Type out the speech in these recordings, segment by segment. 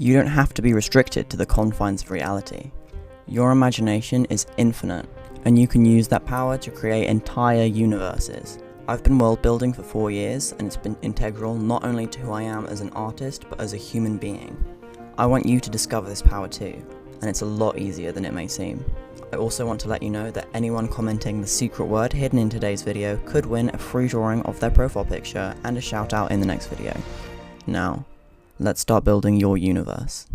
You don't have to be restricted to the confines of reality. Your imagination is infinite, and you can use that power to create entire universes. I've been world building for 4 years, and it's been integral not only to who I am as an artist, but as a human being. I want you to discover this power too, and it's a lot easier than it may seem. I also want to let you know that anyone commenting the secret word hidden in today's video could win a free drawing of their profile picture and a shout out in the next video. Now, let's start building your universe.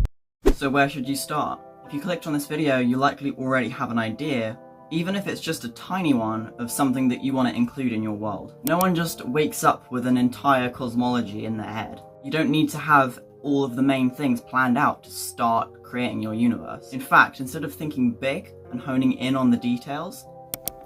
So where should you start? If you clicked on this video, you likely already have an idea, even if it's just a tiny one, of something that you want to include in your world. No one just wakes up with an entire cosmology in their head. You don't need to have all of the main things planned out to start creating your universe. In fact, instead of thinking big and honing in on the details,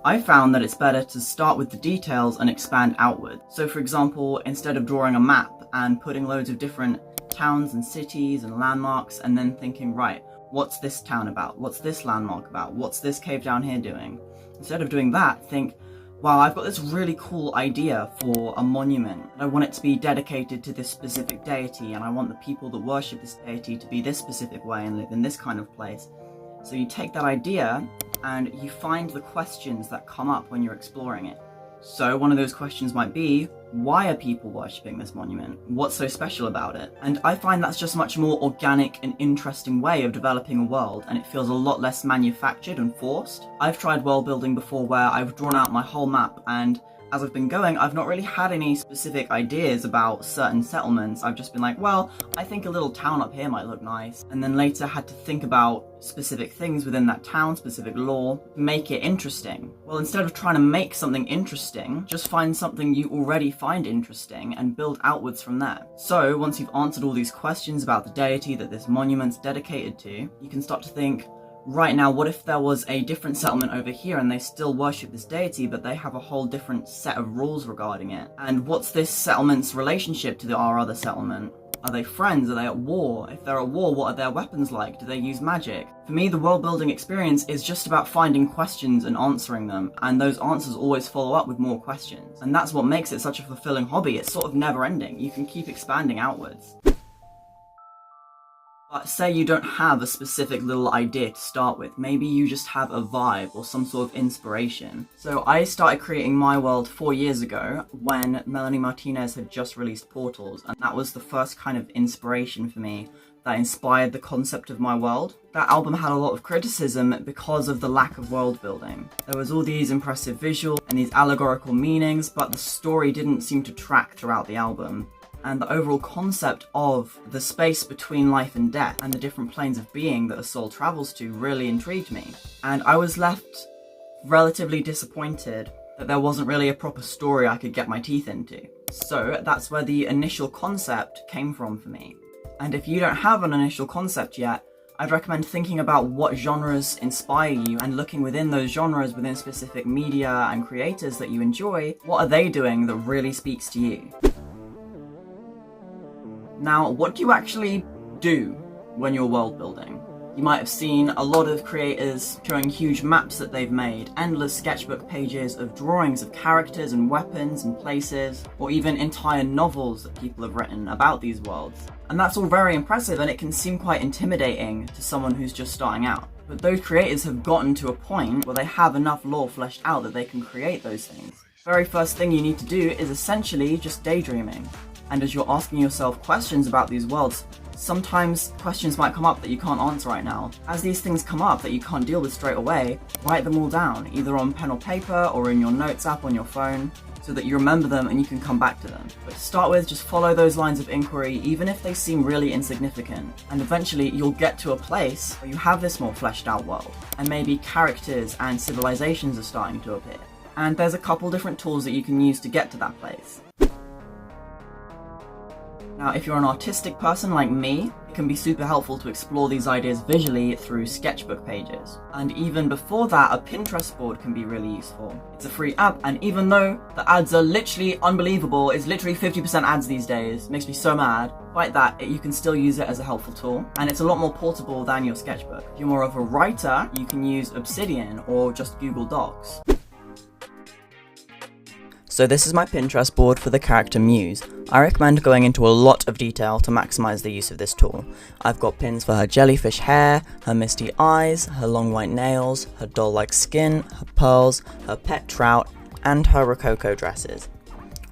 I found that it's better to start with the details and expand outward. So for example, instead of drawing a map and putting loads of different towns and cities and landmarks and then thinking, right, what's this town about? What's this landmark about? What's this cave down here doing? Instead of doing that, think, wow, I've got this really cool idea for a monument. I want it to be dedicated to this specific deity, and I want the people that worship this deity to be this specific way and live in this kind of place. So you take that idea and you find the questions that come up when you're exploring it. So one of those questions might be, why are people worshipping this monument? What's so special about it? And I find that's just a much more organic and interesting way of developing a world, and it feels a lot less manufactured and forced. I've tried world building before where I've drawn out my whole map, and as I've been going, I've not really had any specific ideas about certain settlements. I've just been like, well, I think a little town up here might look nice. And then later had to think about specific things within that town, specific lore, make it interesting. Well, instead of trying to make something interesting, just find something you already find interesting and build outwards from there. So once you've answered all these questions about the deity that this monument's dedicated to, you can start to think, right, now what if there was a different settlement over here and they still worship this deity, but they have a whole different set of rules regarding it? And what's this settlement's relationship to our other settlement? Are they friends? Are they at war? If they're at war, what are their weapons like? Do they use magic? For me, the world building experience is just about finding questions and answering them, and those answers always follow up with more questions. And that's what makes it such a fulfilling hobby. It's sort of never ending. You can keep expanding outwards. But say you don't have a specific little idea to start with, maybe you just have a vibe or some sort of inspiration. So I started creating my world 4 years ago when Melanie Martinez had just released Portals, and that was the first kind of inspiration for me that inspired the concept of my world. That album had a lot of criticism because of the lack of world building. There was all these impressive visuals and these allegorical meanings, but the story didn't seem to track throughout the album. And the overall concept of the space between life and death and the different planes of being that a soul travels to really intrigued me. And I was left relatively disappointed that there wasn't really a proper story I could get my teeth into. So that's where the initial concept came from for me. And if you don't have an initial concept yet, I'd recommend thinking about what genres inspire you and looking within those genres, within specific media and creators that you enjoy, what are they doing that really speaks to you? Now, what do you actually do when you're world building? You might have seen a lot of creators showing huge maps that they've made, endless sketchbook pages of drawings of characters and weapons and places, or even entire novels that people have written about these worlds. And that's all very impressive, and it can seem quite intimidating to someone who's just starting out. But those creators have gotten to a point where they have enough lore fleshed out that they can create those things. The very first thing you need to do is essentially just daydreaming. And as you're asking yourself questions about these worlds, sometimes questions might come up that you can't answer right now. As these things come up that you can't deal with straight away, write them all down, either on pen or paper or in your notes app on your phone, so that you remember them and you can come back to them. But to start with, just follow those lines of inquiry, even if they seem really insignificant. And eventually you'll get to a place where you have this more fleshed out world, and maybe characters and civilizations are starting to appear. And there's a couple different tools that you can use to get to that place. Now, if you're an artistic person like me, it can be super helpful to explore these ideas visually through sketchbook pages. And even before that, a Pinterest board can be really useful. It's a free app, and even though the ads are literally unbelievable, it's literally 50% ads these days, makes me so mad, despite that, you can still use it as a helpful tool, and it's a lot more portable than your sketchbook. If you're more of a writer, you can use Obsidian or just Google Docs. So this is my Pinterest board for the character Muse. I recommend going into a lot of detail to maximise the use of this tool. I've got pins for her jellyfish hair, her misty eyes, her long white nails, her doll-like skin, her pearls, her pet trout, and her rococo dresses.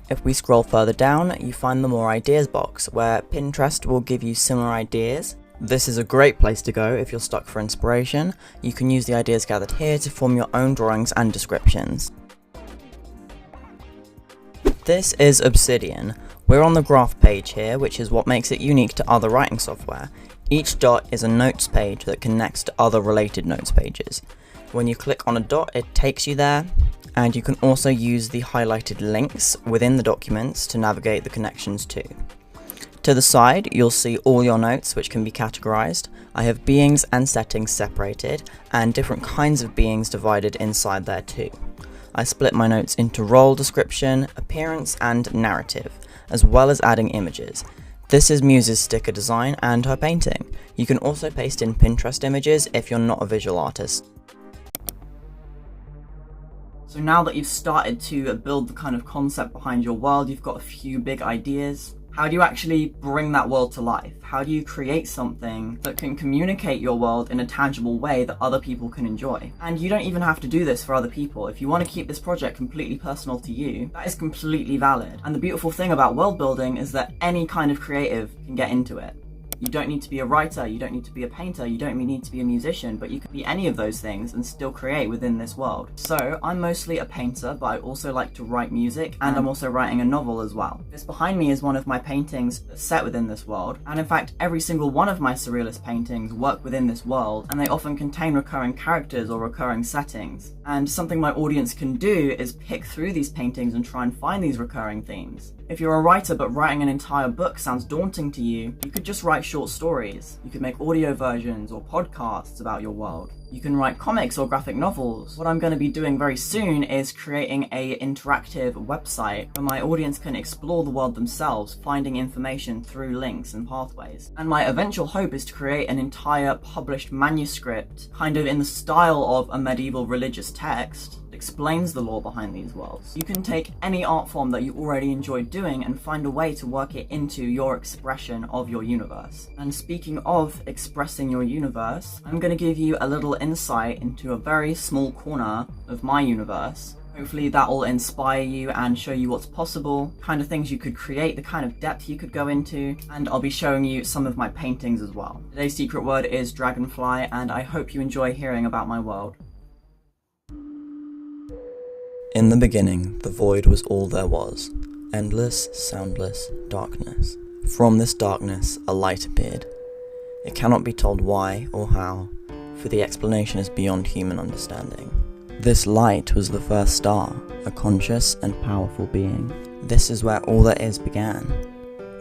If we scroll further down, you find the More Ideas box, where Pinterest will give you similar ideas. This is a great place to go if you're stuck for inspiration. You can use the ideas gathered here to form your own drawings and descriptions. This is Obsidian. We're on the graph page here, which is what makes it unique to other writing software. Each dot is a notes page that connects to other related notes pages. When you click on a dot, it takes you there, and you can also use the highlighted links within the documents to navigate the connections to. To the side, you'll see all your notes, which can be categorized. I have beings and settings separated, and different kinds of beings divided inside there too. I split my notes into role description, appearance, and narrative, as well as adding images. This is Muse's sticker design and her painting. You can also paste in Pinterest images if you're not a visual artist. So now that you've started to build the kind of concept behind your world, you've got a few big ideas. How do you actually bring that world to life? How do you create something that can communicate your world in a tangible way that other people can enjoy? And you don't even have to do this for other people. If you want to keep this project completely personal to you, that is completely valid. And the beautiful thing about world building is that any kind of creative can get into it. You don't need to be a writer, you don't need to be a painter, you don't need to be a musician, but you can be any of those things and still create within this world. So I'm mostly a painter, but I also like to write music, and I'm also writing a novel as well. This behind me is one of my paintings set within this world, and in fact every single one of my surrealist paintings work within this world, and they often contain recurring characters or recurring settings. And something my audience can do is pick through these paintings and try and find these recurring themes. If you're a writer but writing an entire book sounds daunting to you, you could just write short stories. You could make audio versions or podcasts about your world. You can write comics or graphic novels. What I'm going to be doing very soon is creating an interactive website where my audience can explore the world themselves, finding information through links and pathways. And my eventual hope is to create an entire published manuscript, kind of in the style of a medieval religious text, that explains the lore behind these worlds. You can take any art form that you already enjoy doing and find a way to work it into your expression of your universe. And speaking of expressing your universe, I'm going to give you a little insight into a very small corner of my universe. Hopefully that will inspire you and show you what's possible, kind of things you could create, the kind of depth you could go into, and I'll be showing you some of my paintings as well. Today's secret word is dragonfly, and I hope you enjoy hearing about my world. In the beginning, the void was all there was, endless, soundless darkness. From this darkness, a light appeared. It cannot be told why or how, for the explanation is beyond human understanding. This light was the first star, a conscious and powerful being. This is where all that is began.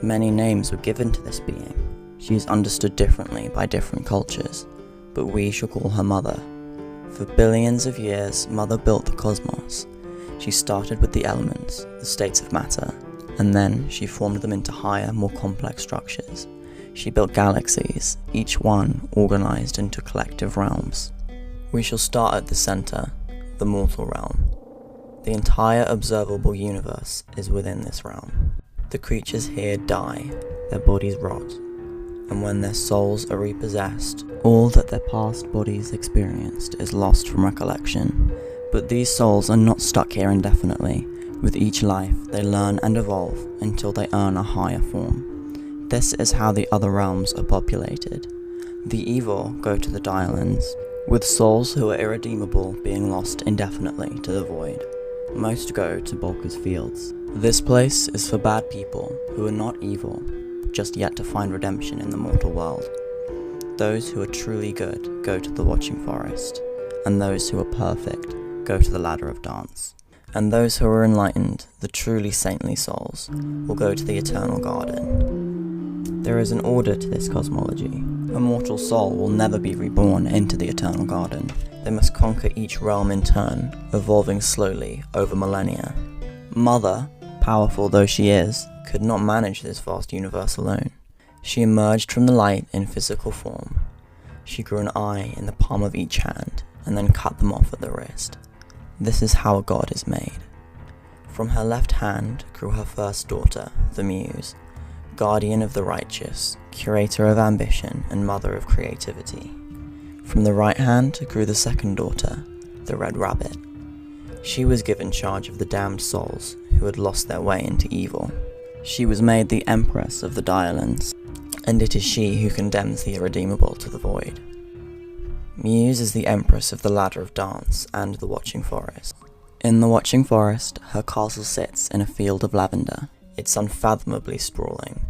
Many names were given to this being. She is understood differently by different cultures, but we shall call her Mother. For billions of years, Mother built the cosmos. She started with the elements, the states of matter, and then she formed them into higher, more complex structures. She built galaxies, each one organized into collective realms. We shall start at the center, the mortal realm. The entire observable universe is within this realm. The creatures here die, their bodies rot, and when their souls are repossessed, all that their past bodies experienced is lost from recollection. But these souls are not stuck here indefinitely. With each life, they learn and evolve until they earn a higher form. This is how the other realms are populated. The evil go to the Dialands, with souls who are irredeemable being lost indefinitely to the void. Most go to Bulka's Fields. This place is for bad people who are not evil, just yet to find redemption in the mortal world. Those who are truly good go to the Watching Forest, and those who are perfect go to the Ladder of Dance. And those who are enlightened, the truly saintly souls, will go to the Eternal Garden. There is an order to this cosmology. A mortal soul will never be reborn into the Eternal Garden. They must conquer each realm in turn, evolving slowly over millennia. Mother, powerful though she is, could not manage this vast universe alone. She emerged from the light in physical form. She grew an eye in the palm of each hand, and then cut them off at the wrist. This is how a god is made. From her left hand grew her first daughter, the Muse, guardian of the righteous, curator of ambition, and mother of creativity. From the right hand grew the second daughter, the Red Rabbit. She was given charge of the damned souls who had lost their way into evil. She was made the Empress of the Dialands, and it is she who condemns the irredeemable to the void. Muse is the Empress of the Ladder of Dance and the Watching Forest. In the Watching Forest, her castle sits in a field of lavender. It's unfathomably sprawling.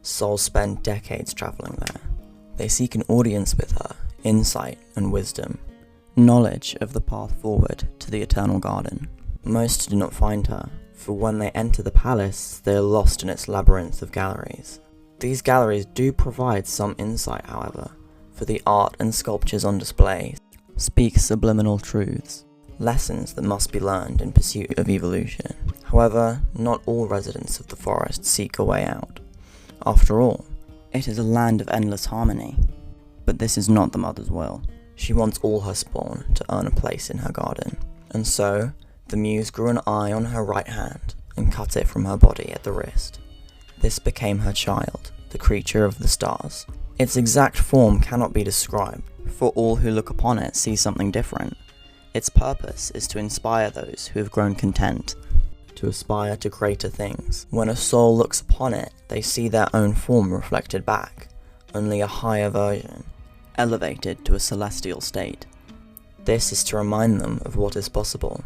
Souls spend decades travelling there. They seek an audience with her, insight and wisdom, knowledge of the path forward to the Eternal Garden. Most do not find her, for when they enter the palace, they are lost in its labyrinth of galleries. These galleries do provide some insight, however, for the art and sculptures on display speak subliminal truths, lessons that must be learned in pursuit of evolution. However, not all residents of the forest seek a way out. After all, it is a land of endless harmony. But this is not the mother's will. She wants all her spawn to earn a place in her garden. And so, the Muse grew an eye on her right hand and cut it from her body at the wrist. This became her child, the creature of the stars. Its exact form cannot be described, for all who look upon it see something different. Its purpose is to inspire those who have grown content, to aspire to greater things. When a soul looks upon it, they see their own form reflected back, only a higher version, elevated to a celestial state. This is to remind them of what is possible,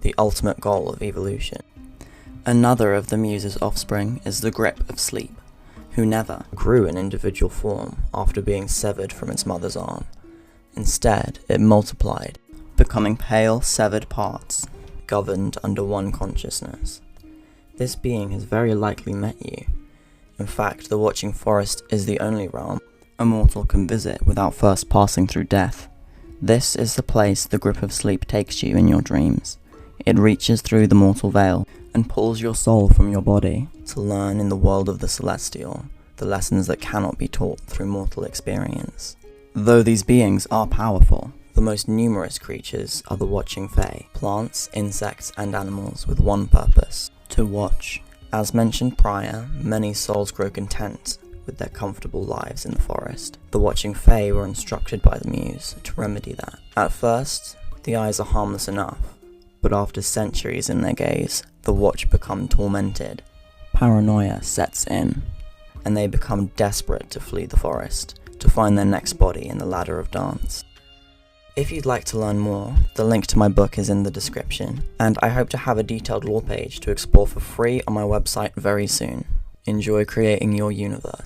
the ultimate goal of evolution. Another of the Muse's offspring is the Grip of Sleep, who never grew an individual form after being severed from its mother's arm. Instead, it multiplied, becoming pale, severed parts, governed under one consciousness. This being has very likely met you. In fact, the Watching Forest is the only realm a mortal can visit without first passing through death. This is the place the Grip of Sleep takes you in your dreams. It reaches through the mortal veil and pulls your soul from your body to learn in the world of the celestial the lessons that cannot be taught through mortal experience. Though these beings are powerful, the most numerous creatures are the Watching Fae, plants, insects, and animals with one purpose: to watch. As mentioned prior, many souls grow content with their comfortable lives in the forest. The Watching Fae were instructed by the Muse to remedy that. At first, the eyes are harmless enough, but after centuries in their gaze, the watch become tormented. Paranoia sets in, and they become desperate to flee the forest, to find their next body in the Ladder of Dance. If you'd like to learn more, the link to my book is in the description, and I hope to have a detailed lore page to explore for free on my website very soon. Enjoy creating your universe.